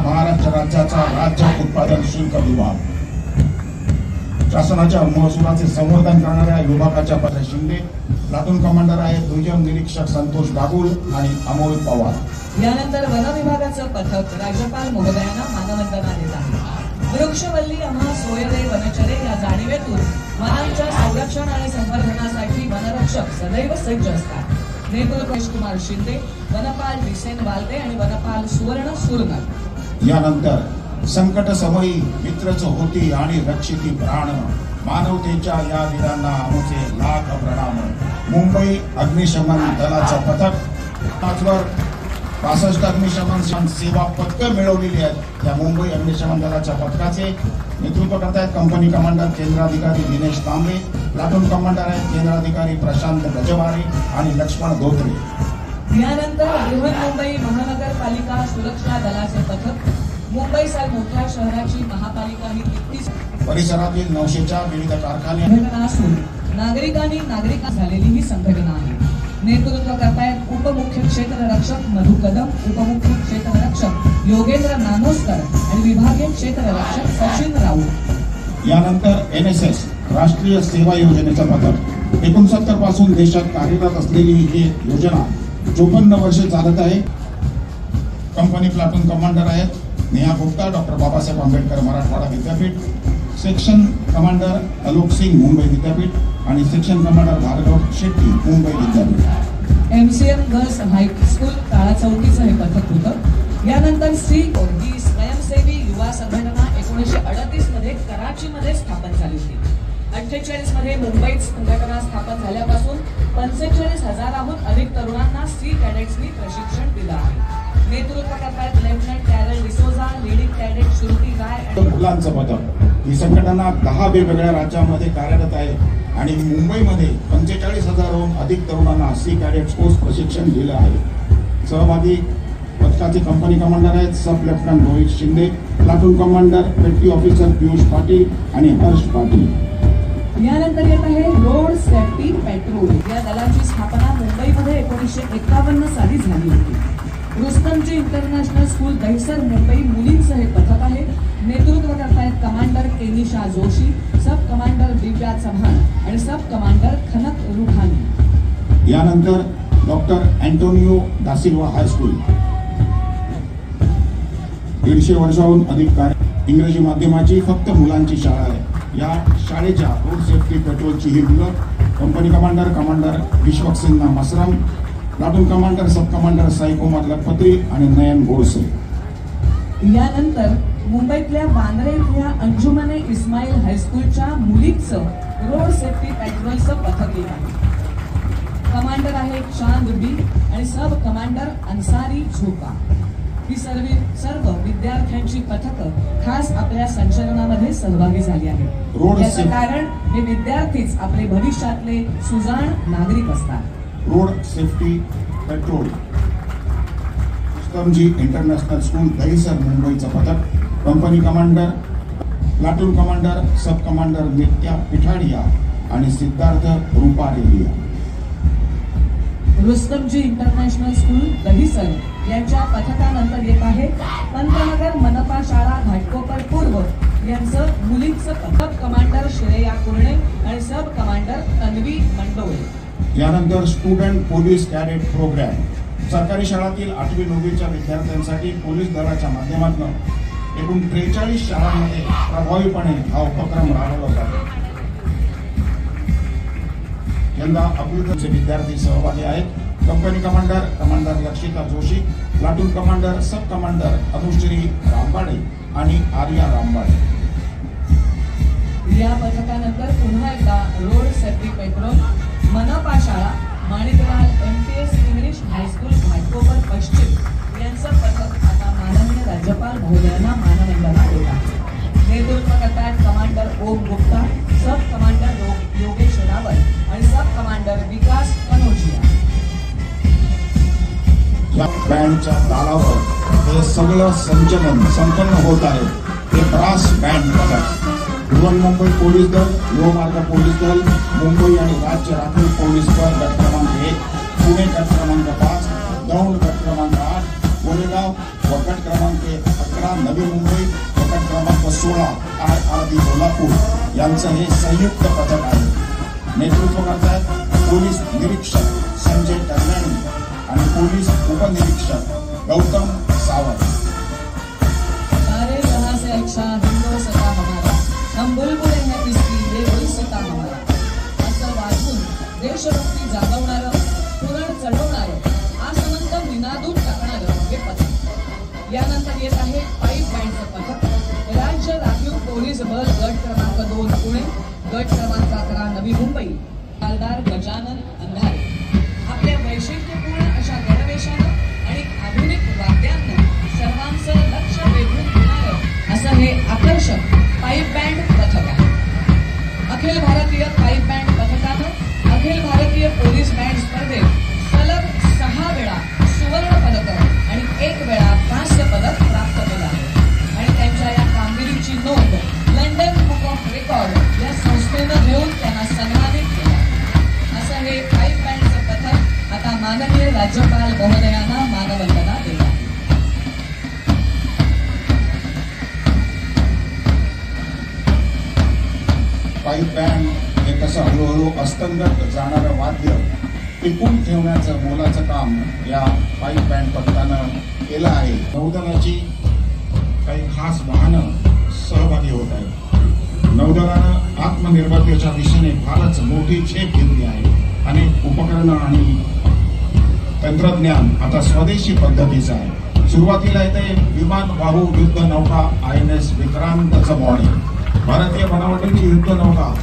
महाराष्ट्र राज्याचा राज्य उत्पादन शुल्क विभाग, शासनाच्या महसुलाचे संवर्धन करणाऱ्या विभागाच्या पत्र शिंदे, प्लाटून कमांडर आहेत दुय्यम निरीक्षक संतोष बागुल आणि अमोल पवार। यानंतर वन विभागाचं पथक राज्यपाल महोदयांना मानवंदना देत आहे। वृक्षवल्ली आम्हा सोयरे वनचरे या जाणीवेतून वनांच्या संरक्षण आणि संवर्धनासाठी वनरक्षक सदैव सज्ज असतात। नेतृत्व कुमार शिंदे, वनपाल विसेन वालदे आणि वनपाल सुवर्ण सुरनर। यानंतर संकट समयी मित्रच होती आणि रक्षिती प्राण, मानवतेच्या या वीरांना आमचे लाख प्रणाम। मुंबई अग्निशमन दलाचं पथक 65 अग्निशमन सेवा पदकं मिळवलेली आहेत। या मुंबई अग्निशमन दलाच्या पथकाचे नेतृत्व करतायत कंपनी कमांडर केंद्राधिकारी दिनेश तांबे, प्लाटून कमांडर आहेत केंद्राधिकारी प्रशांत गजवारे आणि लक्ष्मण धोत्रे। यानंतर बृहन्मुंबई महानगरपालिका सुरक्षा दलाचे पथक मुंबईसारख्या मोठ्या शहराची महापालिका ही तितकीच परिसरातील 900च्या विविध कारखाने असून नागरिक झालेली ही संघटना आहे। नेतृत्व करतायत उपमुख्य क्षेत्र रक्षक मधु कदम, उपमुख्य क्षेत्र रक्षक योगेंद्र नानोस्कर आणि विभागीय क्षेत्र रक्षक सचिन राऊत। यानंतर NSS राष्ट्रीय सेवा योजनेचं पथक 69 पासून देशात कार्यरत असलेली ही योजना 54 वर्षे चालत आहे। कंपनी प्लाटून कमांडर आहेत नेहा गुप्ता, डॉक्टर बाबासाहेब आंबेडकर मराठवाडा विद्यापीठ, सेक्शन कमांडर आलोक सिंग मुंबई विद्यापीठ आणि सेक्शन कमांडर भार्गव शेट्टी मुंबई विद्यापीठ। MCM गर्ल्स हायस्कूल काळा चौकीचं हे पथक होतं। यानंतर ही स्वयंसेवी युवा संघटना 1938 मध्ये कराचीमध्ये स्थापन झाली होती। 48 मध्ये मुंबईत संघटना स्थापन झाल्यापासून 45,000हून अधिक तरुणांना सी कॅडेट्सनी प्रशिक्षण दिलं आहे। नेतृत्व करतायत lieutenant Carol D'Souza, leading cadet Shruti Gay. मुलांचं पथक ही संघटना 10 वेगवेगळ्या राज्यांमध्ये कार्यरत आहे आणि मुंबईमध्ये 45,000हून अधिक तरुणांना सी कॅडेट्स कोर्स प्रशिक्षण दिलं आहे। सहभागी पथकाचे कंपनी कमांडर आहेत sub lieutenant Rohit Shinde, platoon commander petty officer Piyush Patil आणि हर्ष पाटील। यानंतर येत आहे रोड सेफ्टी पेट्रोल। या दलाची स्थापना मुंबईमध्ये 1951 साली झाली होती। रुस्तमजी इंटरनॅशनल स्कूल दहिसर मुंबई मुलींचं हे पथक आहे। नेतृत्व करतायत कमांडर केनिशा जोशी, सब कमांडर दिव्या चव्हाण आणि सब कमांडर खनक रुहानी। यानंतर डॉक्टर अँटोनियो दा सिल्वा हायस्कूल 150 वर्षांहून अधिक इंग्रजी माध्यमाची फक्त मुलांची शाळा आहे। या शाळेच्या रोड सेफ्टी पेट्रोलची ही मुलं company commander विश्वक्सेना मसरम, platoon commander sub commander Sai Kumar लखपत्री आणि नयन गोडसे। यानंतर मुंबईतल्या बांद्रे इथल्या अंजुमने इस्माईल हायस्कूलच्या मुलींचं रोड सेफ्टी पेट्रोलचं पथक येत आहे। कमांडर आहे चांद बी आणि सब कमांडर अन्सारी झोपा। ही सर्व विद्यार्थ्यांची पथकं खास आपल्या संचलनामध्ये सहभागी झाली आहेत। याचं कारण हे विद्यार्थीच आपले भविष्यातले सुजाण नागरिक असतात। Road safety petrol Rustomjee international school Dahisar मुंबईचं पथक company commander platoon commander sub commander नित्या पिठाडिया आणि सिद्धार्थ रुपारेलिया। रुस्तमजी इंटरनॅशनल स्कूल दहिसर यांच्या पथकानंतर येत आहे पंतनगर मनपा शाळा घाटकोपर पूर्व यांचं मुलींचं पथक कमांडर श्रेया कुर्णे आणि सब कमांडर तन्वी मंडोळे। यानंतर स्टुडंट पोलीस कॅडेट प्रोग्राम सरकारी शाळांतील 8वी 9वीच्या विद्यार्थ्यांसाठी पोलीस दलाच्या माध्यमातून एकूण 43 शाळांमध्ये प्रभावीपणे हा उपक्रम राबवला जातो। यंदा अकलूजचे विद्यार्थी सहभागी आहेत। Company commander Lakshita Joshi, platoon commander sub commander Anushri Rambade आणि आर्या रामबाडे। या पथकानंतर पुन्हा एकदा रोड सेफ्टी पेट्रोल मनपा शाळा Maniklal MTS English high school Ghatkopar पश्चिम यांचं पथक आता माननीय राज्यपाल महोदयांना मानवंदना देत आहे। नेतृत्व करतायत कमांडर ओम गुप्ता, सब कमांडर योगेश रावत आणि सब कमांडर विकास कनोजिया। या बँडच्या तालावर हे सगळं संचलन संपन्न होत आहे। हे ब्रास बँड पथक बृहन्मुंबई पोलीस दल, लोहमार्ग पोलीस दल, मुंबई आणि राज्य राखीव पोलीस दल गट क्रमांक 1, पुणे गट क्रमांक 5, दौंड गट क्रमांक 8, कोरेगाव व गट क्रमांक 11, नवी मुंबई पथक क्रमांक 16 RRB कोल्हापूर यांचं हे संयुक्त पथक आहे. नेतृत्व करतात पोलीस निरीक्षक संजय कल्याणी आणि पोलीस उपनिरीक्षक गौतम सावंत. सारे जहां से अच्छा हिंदुस्तान हमारा, हम बुलबुले हैं इसकी ये गुलसिता हमारा. असं वाचून देशभक्ती जागवणारं, पुरण चढवणारं, आसमंत निनादून टाकणारं हे पथक. यानंतर येत आहे पाईप बँडचं पथक. राज्य राखीव पोलीस बल गट क्रमांक 2 पुणे, गट क्रमांक 11 नवी मुंबई. हवालदार गजानन अंधारे आपल्या वैशिष्ट्यपूर्ण अशा गणवेशानं आणि आधुनिक वाद्यांना सर्वांचं लक्ष वेधून घेणारं असं हे आकर्षक पाईप बँड पथक आहे. अखिल भारतीय पाईप बँड पथकानं अखिल भारतीय पोलीस बँड स्पर्धेत सलग 6 वेळा सुवर्ण पदक आणि 1 वेळा कांस्य पदक प्राप्त केलं आहे. आणि त्यांच्या या कामगिरीची नोंद लंडन बुक ऑफ रेकॉर्ड या संस्थेनं घेऊन त्यांना सन्मानित केलं. असं हे पाईप बँडचं पथक आता माननीय राज्यपाल महोदयांना मानवंदना देणार. पाईप बँड हे कसं हळूहळू अस्तंगत जाणारं वाद्य टिकून ठेवण्याचं मोलाचं काम या पाईप बँड पथकानं केलं आहे. नौदलाची काही खास वाहनं सहभागी होत आहेत. नौदलानं आत्मनिर्भरतेच्या दिशेने फारच मोठी झेप घेतली आहे. अनेक उपकरणं आणि तंत्रज्ञान आता स्वदेशी पद्धतीचं आहे. सुरुवातीला येते विमानवाहू युद्ध नौका INS विक्रांतचं मॉडेल. भारतीय बनावटीची युद्ध नौका